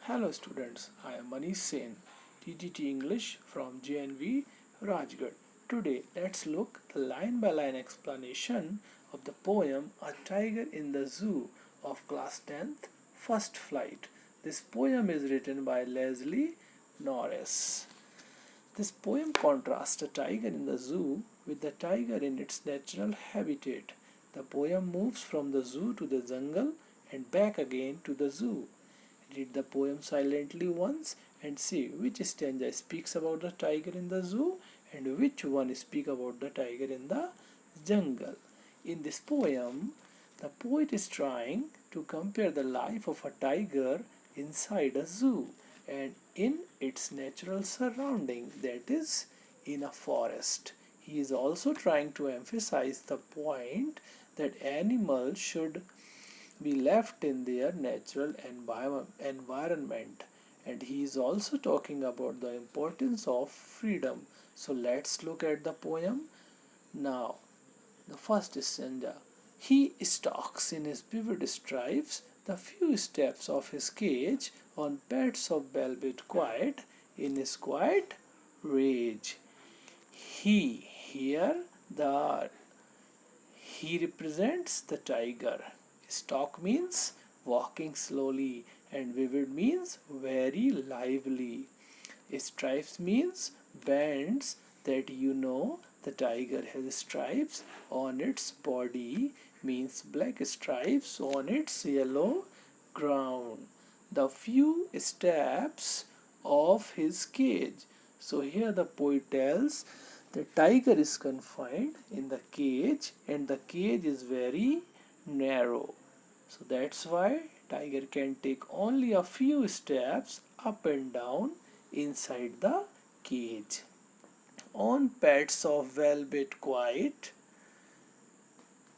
Hello students, I am Manish Sen, TTT English from JNV Rajgarh. Today let's look the line by line explanation of the poem A Tiger in the Zoo of class 10th First Flight. This poem is written by Leslie Norris. This poem contrasts a tiger in the zoo with the tiger in its natural habitat. The poem moves from the zoo to the jungle and back again to the zoo. Read the poem silently once and see which stanza speaks about the tiger in the zoo and which one speaks about the tiger in the jungle. In this poem, the poet is trying to compare the life of a tiger inside a zoo and in its natural surrounding, that is, in a forest. He is also trying to emphasize the point that animals should be left in their natural environment, and he is also talking about the importance of freedom. So let's look at the poem now. The first stanza: he stalks in his vivid stripes the few steps of his cage on pads of velvet quiet in his quiet rage. He here the he represents the tiger. Stalk means walking slowly and vivid means very lively. Stripes means bands that the tiger has stripes on its body means black stripes on its yellow ground. The few steps of his cage. So here the poet tells the tiger is confined in the cage and the cage is very narrow. So that's why tiger can take only a few steps up and down inside the cage. On pads of velvet quiet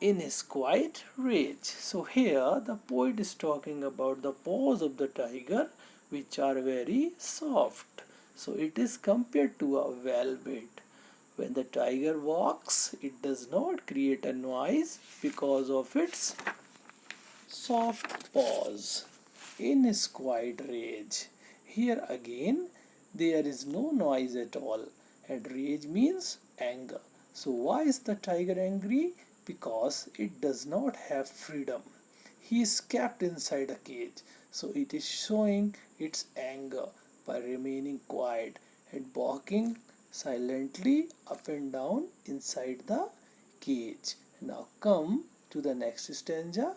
in his quiet rage. So here the poet is talking about the paws of the tiger which are very soft. So it is compared to a velvet. When the tiger walks, it does not create a noise because of its soft paws. In his quiet rage. Here again, there is no noise at all, and rage means anger. So, why is the tiger angry? Because it does not have freedom. He is kept inside a cage, so it is showing its anger by remaining quiet and barking silently up and down inside the cage. Now, come to the next stanza.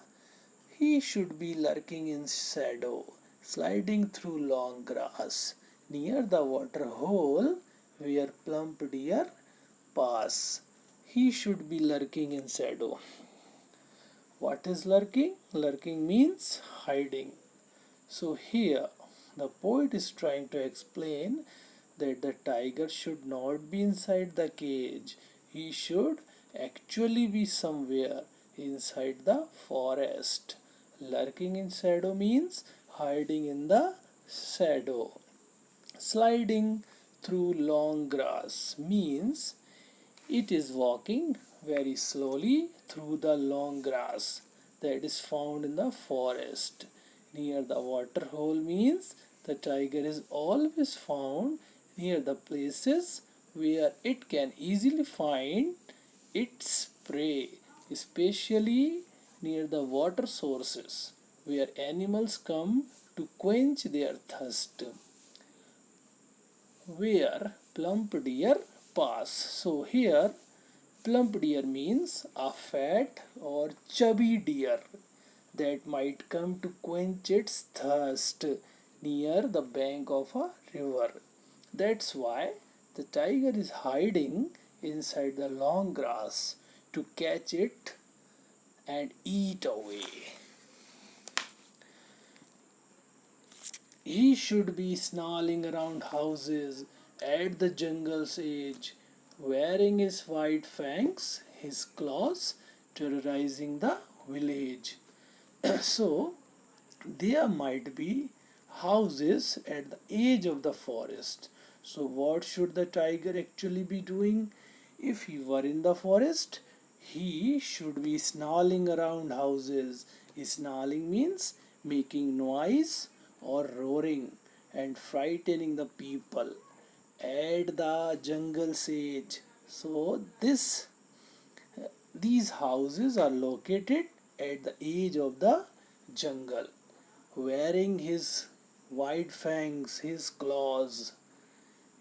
He should be lurking in shadow, sliding through long grass, near the water hole where plump deer pass. He should be lurking in shadow. What is lurking? Lurking means hiding. So here the poet is trying to explain that the tiger should not be inside the cage. He should actually be somewhere inside the forest. Lurking in shadow means hiding in the shadow. Sliding through long grass means it is walking very slowly through the long grass that is found in the forest. Near the water hole means the tiger is always found near the places where it can easily find its prey, especially near the water sources where animals come to quench their thirst. Where plump deer pass. So here plump deer means a fat or chubby deer that might come to quench its thirst near the bank of a river. That's why the tiger is hiding inside the long grass to catch it and eat away. He should be snarling around houses at the jungle's edge, wearing his white fangs, his claws, terrorizing the village. So, there might be houses at the edge of the forest. So, what should the tiger actually be doing? If he were in the forest, he should be snarling around houses. Snarling means making noise or roaring roaring and frightening the people at the jungle's edge. So these houses are located at the edge of the jungle. Wearing his wide fangs, his claws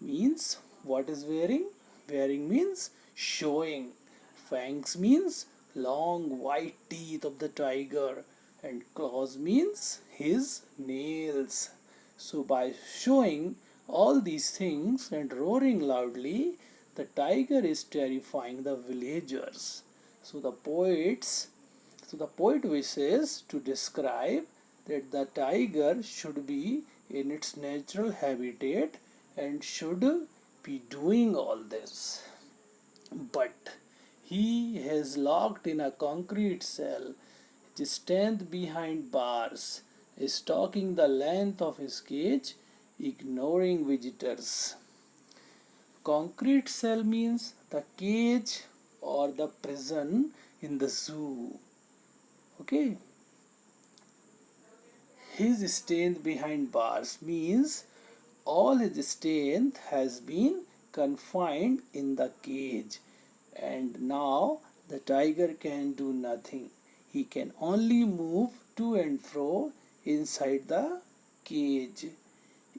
means what is wearing? Wearing means showing. Fangs means long white teeth of the tiger, and claws means his nails. So by showing all these things and roaring loudly, the tiger is terrifying the villagers. So the poet wishes to describe that the tiger should be in its natural habitat and should be doing all this. But he is locked in a concrete cell, stands behind bars, stalking the length of his cage, ignoring visitors. Concrete cell means the cage or the prison in the zoo. Okay, his strength behind bars means all his strength has been confined in the cage, and now the tiger can do nothing. He can only move to and fro inside the cage.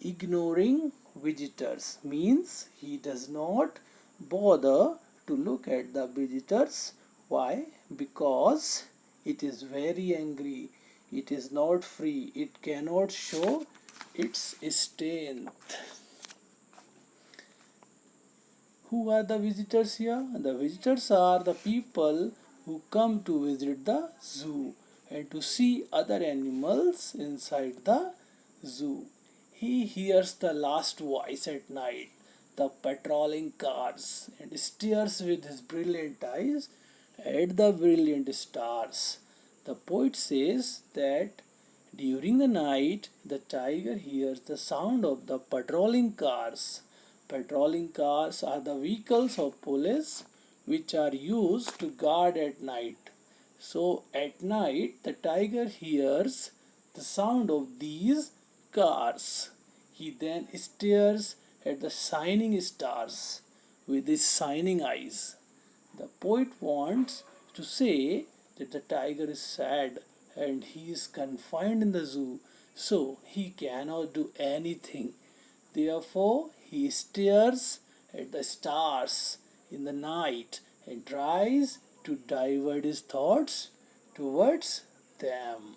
Ignoring visitors means he does not bother to look at the visitors. Why? Because it is very angry. It is not free. It cannot show its strength. Who are the visitors here? The visitors are the people who come to visit the zoo and to see other animals inside the zoo. He hears the last voice at night, the patrolling cars, and stares with his brilliant eyes at the brilliant stars. The poet says that during the night the tiger hears the sound of the patrolling cars. Patrolling cars are the vehicles of police which are used to guard at night. So at night the tiger hears the sound of these cars. He then stares at the shining stars with his shining eyes. The poet wants to say that the tiger is sad and he is confined in the zoo, so he cannot do anything. Therefore, he stares at the stars in the night and tries to divert his thoughts towards them.